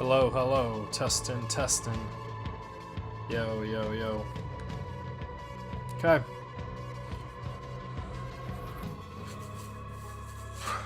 Hello, hello, testing, testing. Yo, yo, yo. Okay.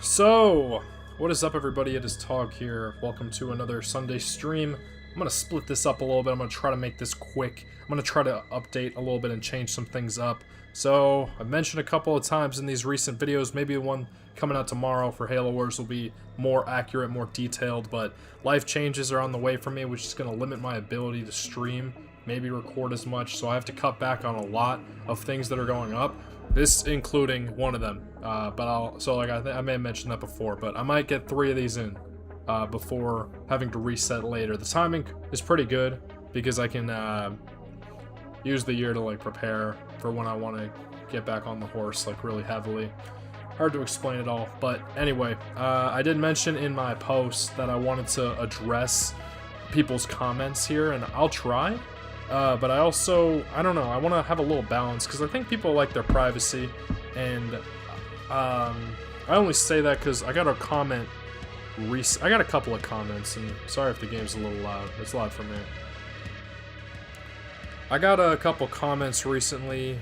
So, what is up, everybody? It is Tog here. Welcome to another Sunday stream. I'm gonna split this up a little bit. I'm gonna try to make this quick. I'm gonna try to update a little bit and change some things up. So, I've mentioned a couple of times in these recent videos, maybe the one coming out tomorrow for Halo Wars will be more accurate, more detailed, but life changes are on the way for me, which is gonna limit my ability to stream, maybe record as much, so I have to cut back on a lot of things that are going up. This including one of them, I may have mentioned that before, but I might get 3 of these in before having to reset later. The timing is pretty good because I can use the year to like prepare for when I want to get back on the horse like really heavily. Hard to explain it all, but anyway, I did mention in my post that I wanted to address people's comments here, and I'll try. But I don't know, I want to have a little balance, because I think people like their privacy, and I only say that because I got a comment, I got a couple of comments, and sorry if the game's a little loud, it's loud for me. I got a couple comments recently,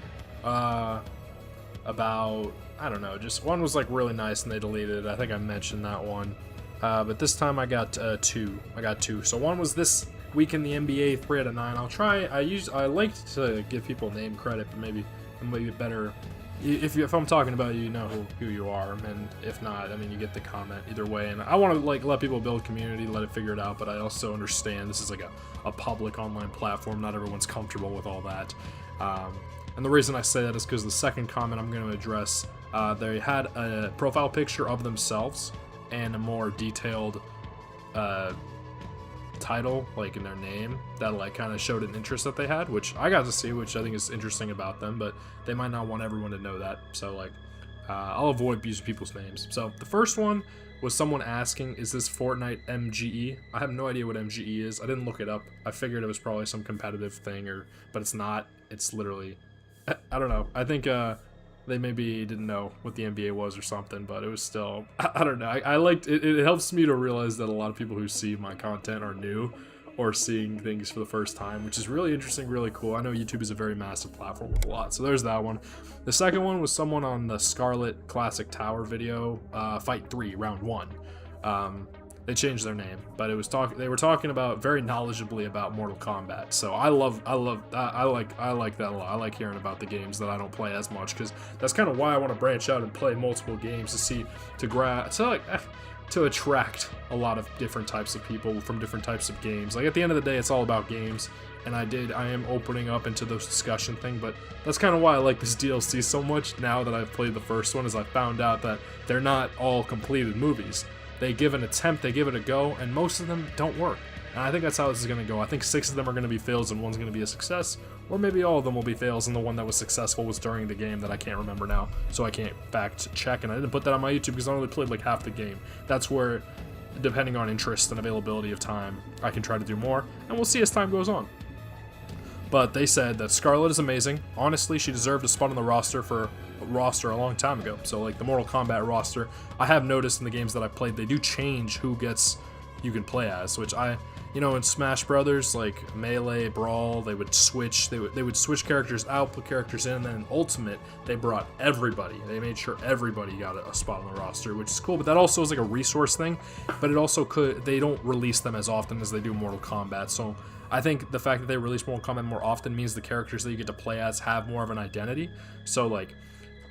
about, I don't know, just one was like really nice and they deleted it. I think I mentioned that one. But this time I got 2. I got 2. So one was this week in the NBA, 3 out of 9. I'll try. I like to give people name credit, but maybe better. If I'm talking about you, you know who you are, and if not, I mean, you get the comment either way. And I want to like let people build community, let it figure it out. But I also understand this is like a public online platform. Not everyone's comfortable with all that. And the reason I say that is because the second comment I'm going to address, they had a profile picture of themselves and a more detailed title, like in their name, that like kind of showed an interest that they had, which I got to see, which I think is interesting about them, but they might not want everyone to know that. So like, I'll avoid using people's names. So the first one was someone asking, is this Fortnite MGE? I have no idea what MGE is. I didn't look it up. I figured it was probably some competitive thing, but it's not. It's literally, I don't know. I think they maybe didn't know what the NBA was or something, but it was still, I don't know. I liked it. It helps me to realize that a lot of people who see my content are new or seeing things for the first time, which is really interesting, really cool. I know YouTube is a very massive platform with a lot, so there's that one. The second one was someone on the Scarlet Classic Tower video, Fight 3, Round 1. They changed their name, but it was they were talking about very knowledgeably about Mortal Kombat. So I like that a lot. I like hearing about the games that I don't play as much, because that's kind of why I want to branch out and play multiple games to attract a lot of different types of people from different types of games. Like at the end of the day, it's all about games, and I am opening up into those discussion thing, but that's kind of why I like this DLC so much now that I've played the first one, is I found out that they're not all completed movies. They give an attempt, they give it a go, and most of them don't work. And I think that's how this is going to go. I think 6 of them are going to be fails and one's going to be a success, or maybe all of them will be fails and the one that was successful was during the game that I can't remember now, so I can't fact check, and I didn't put that on my YouTube because I only played like half the game. That's where, depending on interest and availability of time, I can try to do more, and we'll see as time goes on. But they said that Scarlet is amazing. Honestly, she deserved a spot on the roster a long time ago. So like the Mortal Kombat roster, I have noticed in the games that I played, they do change who you can play as, which in Smash Brothers, like Melee, Brawl, they would switch characters out, put characters in, and then in Ultimate, they brought everybody. They made sure everybody got a spot on the roster, which is cool, but that also is like a resource thing, but it also they don't release them as often as they do Mortal Kombat, so I think the fact that they release Mortal Kombat more often means the characters that you get to play as have more of an identity. So like,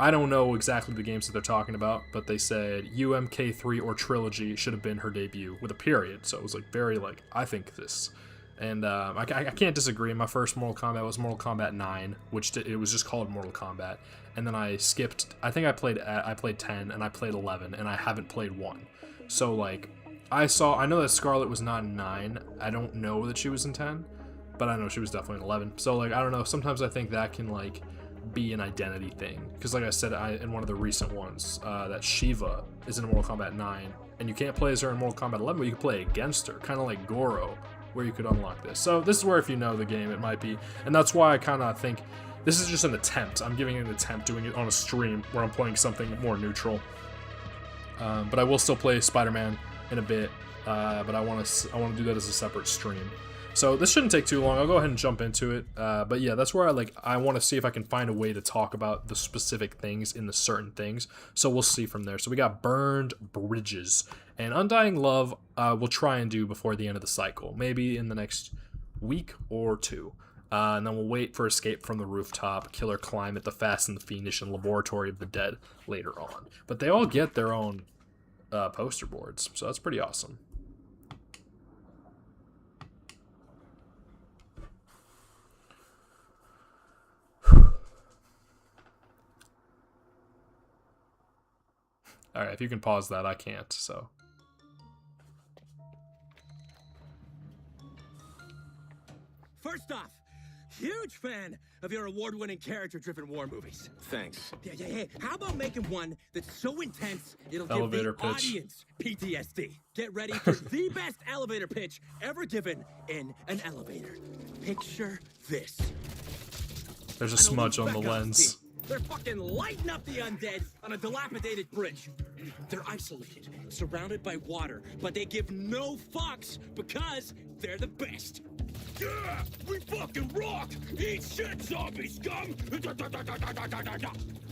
I don't know exactly the games that they're talking about, but they said UMK3 or Trilogy should have been her debut with a period. So it was like very like, I think this. And I can't disagree. My first Mortal Kombat was Mortal Kombat 9, which it was just called Mortal Kombat. And then I skipped, I think I played 10 and I played 11 and I haven't played 1. So like, I know that Scarlet was not in 9. I don't know that she was in 10, but I know she was definitely in 11. So like, I don't know. Sometimes I think that can like be an identity thing, because like I said in one of the recent ones, that Shiva is in Mortal Kombat 9, and you can't play as her in Mortal Kombat 11, but you can play against her, kind of like Goro, where you could unlock this. So this is where, if you know the game, it might be, and that's why I kind of think this is just an attempt. I'm giving it an attempt, doing it on a stream where I'm playing something more neutral. But I will still play Spider-Man in a bit, but I want to do that as a separate stream. So this shouldn't take too long. I'll go ahead and jump into it. But yeah, that's where I want to see if I can find a way to talk about the specific things in the certain things. So we'll see from there. So we got Burned Bridges and Undying Love. We'll try and do before the end of the cycle, maybe in the next week or two. And then we'll wait for Escape from the Rooftop, Killer Climate, The Fast and the Fiendish, and Laboratory of the Dead later on. But they all get their own poster boards, so that's pretty awesome. Alright, if you can pause that, I can't, so. First off, huge fan of your award-winning character-driven war movies. Thanks. Yeah. How about making one that's so intense it'll Elevator give the pitch. audience PTSD? Get ready for the best elevator pitch ever given in an elevator. Picture this. There's a smudge on the lens. They're fucking lighting up the undead on a dilapidated bridge. They're isolated, surrounded by water, but they give no fucks because they're the best. Yeah, we fucking rock! Eat shit, zombie scum!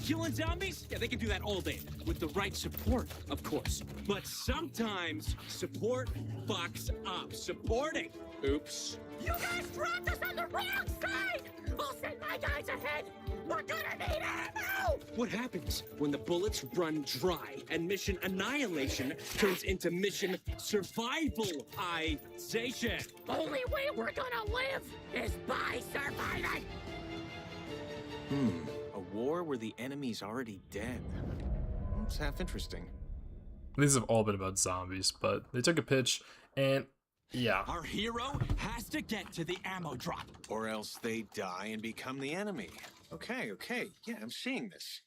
Killing zombies? Yeah, they can do that all day. With the right support, of course. But sometimes, support fucks up. Supporting. Oops. You guys dropped us on the wrong side! I'll send my guys ahead! We're gonna need ammo! What happens when the bullets run dry and mission annihilation turns into mission survivalization? Only way we're gonna live is by surviving! A war where the enemy's already dead. It's half interesting. These have all been about zombies, but they took a pitch, and yeah. Our hero has to get to the ammo drop. Or else they die and become the enemy. Okay. Yeah, I'm seeing this.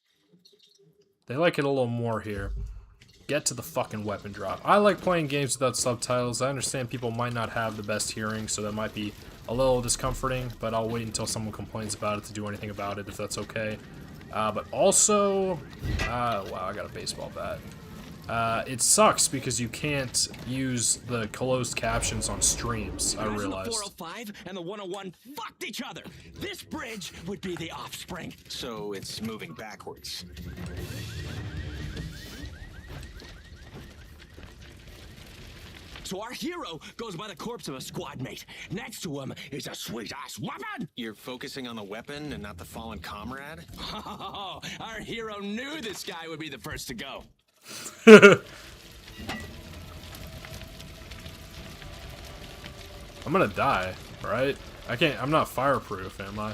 They like it a little more here. Get to the fucking weapon drop. I like playing games without subtitles. I understand people might not have the best hearing, so that might be a little discomforting, but I'll wait until someone complains about it to do anything about it, if that's okay. But also, wow, I got a baseball bat. It sucks because you can't use the closed captions on streams, I realized. The 405 and the 101 fucked each other. This bridge would be the offspring. So it's moving backwards. So our hero goes by the corpse of a squad mate. Next to him is a sweet-ass weapon. You're focusing on the weapon and not the fallen comrade? Oh, our hero knew this guy would be the first to go. I'm gonna die, right? I'm not fireproof, am I?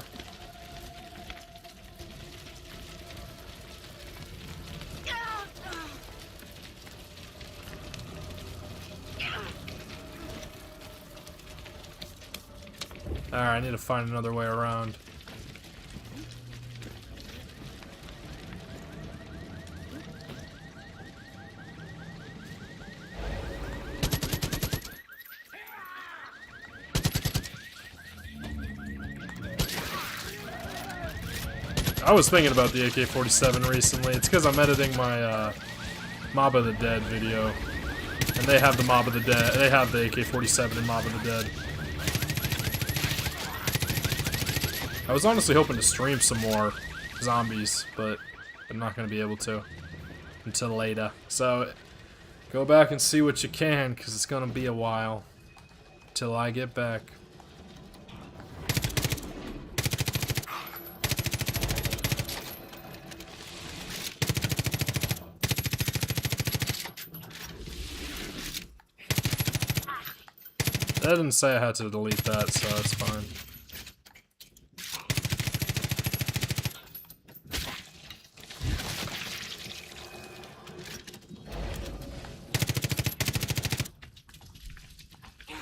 Alright, I need to find another way around. I was thinking about the AK-47 recently. It's because I'm editing my Mob of the Dead video, and they have the Mob of the Dead. They have the AK-47 in Mob of the Dead. I was honestly hoping to stream some more zombies, but I'm not going to be able to until later. So go back and see what you can, because it's going to be a while till I get back. That didn't say I had to delete that, so it's fine.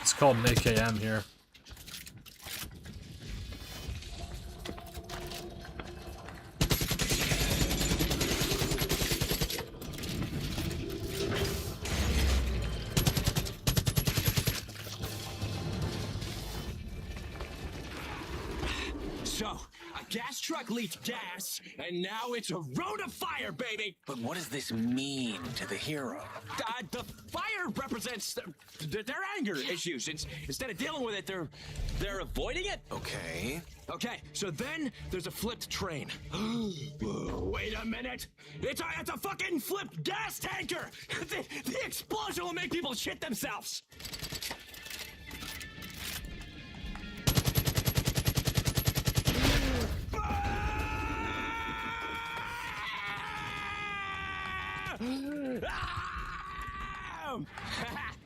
It's called an AKM here. So, I gas truck leaked gas, and now it's a road of fire, baby. But what does this mean to the hero? The fire represents their anger issues. Instead of dealing with it, they're avoiding it. Okay. Okay, so then there's a flipped train. Whoa, wait a minute. It's a fucking flipped gas tanker. The explosion will make people shit themselves.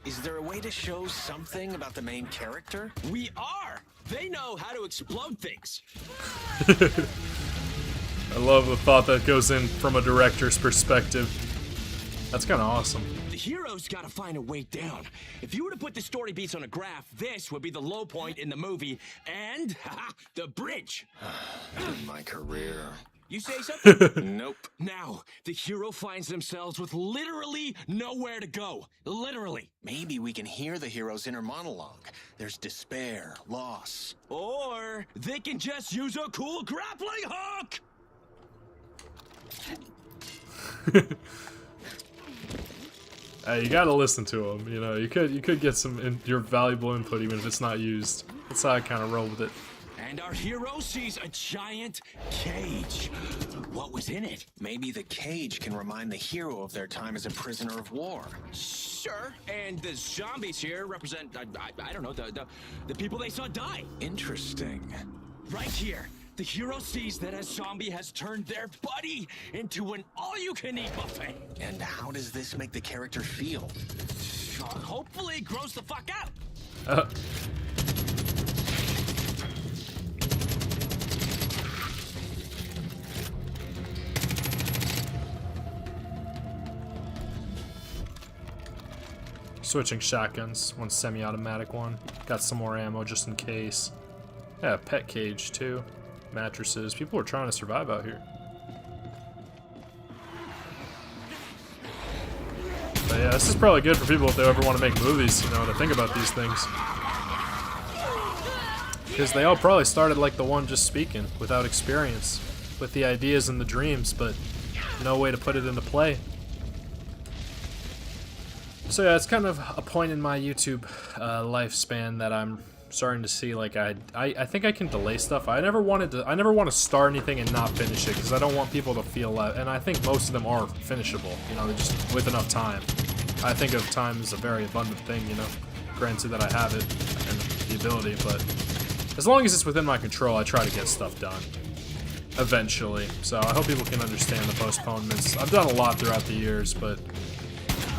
Is there a way to show something about the main character? We are. They know how to explode things. I love the thought that goes in from a director's perspective. That's kind of awesome. The hero's got to find a way down. If you were to put the story beats on a graph, this would be the low point in the movie and the bridge. My career. You say something? Nope. Now, the hero finds themselves with literally nowhere to go. Literally. Maybe we can hear the hero's inner monologue. There's despair, loss. Or they can just use a cool grappling hook. You gotta listen to them. You know, you could get some your valuable input even if it's not used. That's how I kind of roll with it. And our hero sees a giant cage. What was in it? Maybe the cage can remind the hero of their time as a prisoner of war. Sure. And the zombies here represent, I don't know, the people they saw die. Interesting. Right here, the hero sees that a zombie has turned their buddy into an all-you-can-eat buffet. And how does this make the character feel? Hopefully it grows the fuck out. Switching shotguns, one semi-automatic one. Got some more ammo just in case. Yeah, pet cage too. Mattresses. People are trying to survive out here. But yeah, this is probably good for people if they ever want to make movies, you know, to think about these things. Because they all probably started like the one just speaking, without experience. With the ideas and the dreams, but no way to put it into play. So yeah, it's kind of a point in my YouTube lifespan that I'm starting to see. Like I think I can delay stuff. I never want to start anything and not finish it because I don't want people to feel that. And I think most of them are finishable. You know, they're just with enough time. I think of time as a very abundant thing. You know, granted that I have it and the ability, but as long as it's within my control, I try to get stuff done eventually. So I hope people can understand the postponements. I've done a lot throughout the years, but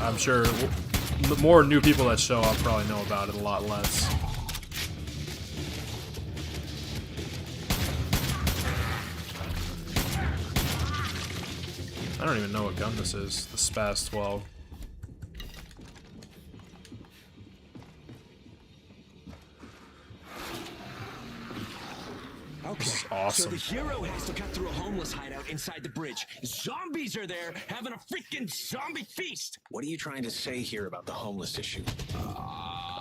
I'm sure the more new people that show up probably know about it a lot less. I don't even know what gun this is. The Spaz 12. Okay, this is awesome. So the hero has to cut through a homeless hideout inside the bridge. Zombies are there having a freaking zombie feast. What are you trying to say here about the homeless issue?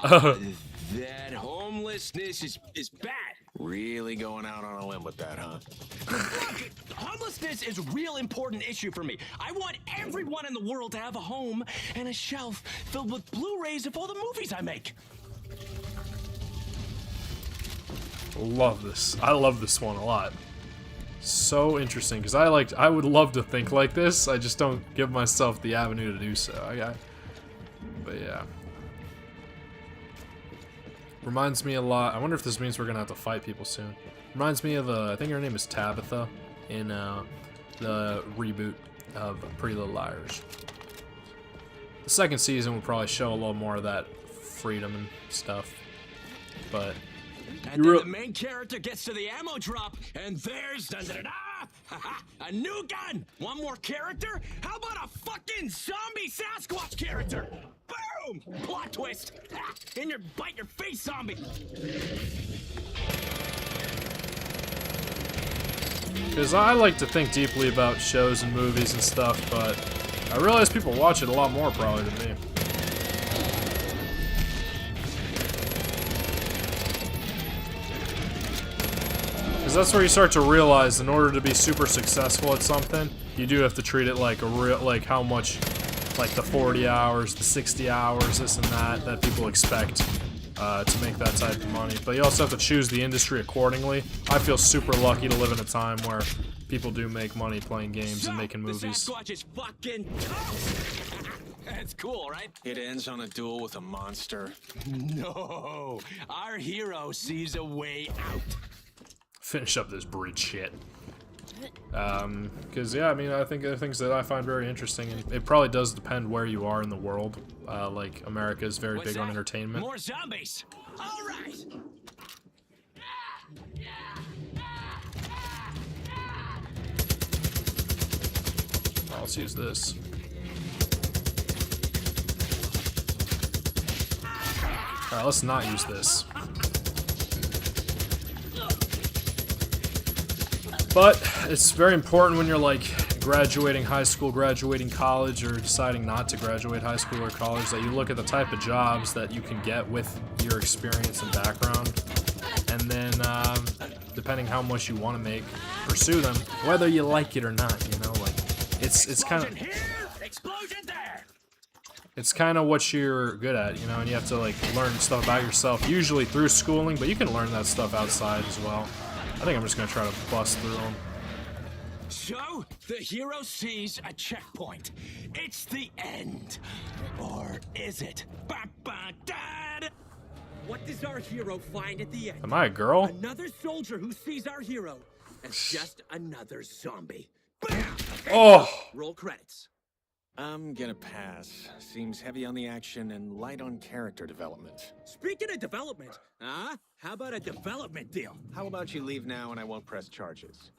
That homelessness is bad. Really going out on a limb with that, huh? Look, homelessness is a real important issue for me. I want everyone in the world to have a home and a shelf filled with Blu-rays of all the movies I make. Love this. I love this one a lot. So interesting because I would love to think like this. I just don't give myself the avenue to do so. But yeah. Reminds me a lot. I wonder if this means we're gonna have to fight people soon. Reminds me of I think her name is Tabitha in the reboot of Pretty Little Liars. The second season will probably show a little more of that freedom and stuff, but. And then the main character gets to the ammo drop, and there's a new gun. One more character? How about a fucking zombie Sasquatch character? Boom! Plot twist. In your bite your face, zombie. Because I like to think deeply about shows and movies and stuff, but I realize people watch it a lot more probably than me. Because that's where you start to realize, in order to be super successful at something, you do have to treat it like a real, like how much, like the 40 hours, the 60 hours, this and that people expect to make that type of money. But you also have to choose the industry accordingly. I feel super lucky to live in a time where people do make money playing games and making movies. The Sasquatch is fucking. That's cool, right? It ends on a duel with a monster. No, our hero sees a way out. Finish up this bridge shit. Because yeah, I mean, I think the things that I find very interesting, and it probably does depend where you are in the world. Like America is very big on entertainment. More zombies. All right. Let's use this. Alright, let's not use this. But it's very important when you're like graduating high school, graduating college, or deciding not to graduate high school or college, that you look at the type of jobs that you can get with your experience and background. And then, depending how much you want to make, pursue them, whether you like it or not, you know, like, it's kind of... It's kind of what you're good at, you know, and you have to, like, learn stuff about yourself, usually through schooling, but you can learn that stuff outside as well. I think I'm just going to try to bust through them. So, the hero sees a checkpoint. It's the end. Or is it? Ba-ba-da-da. What does our hero find at the end? Am I a girl? Another soldier who sees our hero as just another zombie. Bam! Oh! Roll credits. I'm gonna pass. Seems heavy on the action and light on character development. Speaking of development, how about a development deal? How about you leave now and I won't press charges?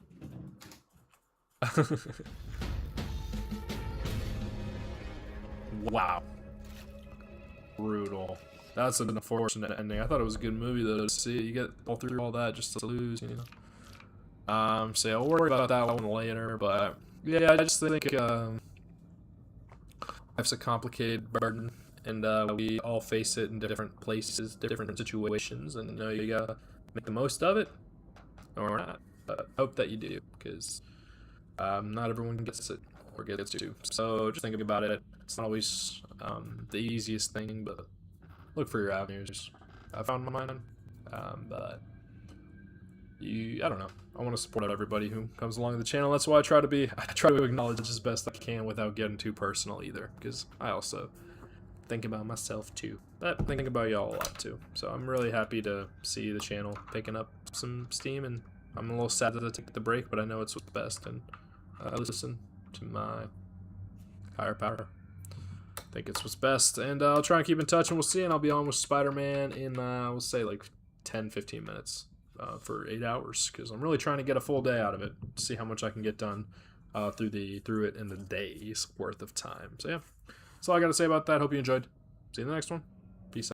Wow. Brutal. That's an unfortunate ending. I thought it was a good movie though to see. You get all through all that just to lose, you know. So yeah, we'll worry about that one later, but yeah, I just think life's a complicated burden, and we all face it in different places, different situations, and you gotta make the most of it, or not. But I hope that you do, because not everyone gets it, or gets to. So just think about it. It's not always the easiest thing, but look for your avenues. I found mine, but I don't know. I want to support everybody who comes along the channel. That's why I try to acknowledge it as best I can without getting too personal either, because I also think about myself too, but I think about y'all a lot too. So I'm really happy to see the channel picking up some steam, and I'm a little sad that I took the break, but I know it's what's best, and I listen to my higher power. I think it's what's best, and I'll try and keep in touch, and we'll see, and I'll be on with Spider-Man in, we'll say, like 10-15 minutes. For 8 hours, because I'm really trying to get a full day out of it, see how much I can get done through it in the day's worth of time. So yeah, that's all I got to say about that. Hope you enjoyed. See you in the next one.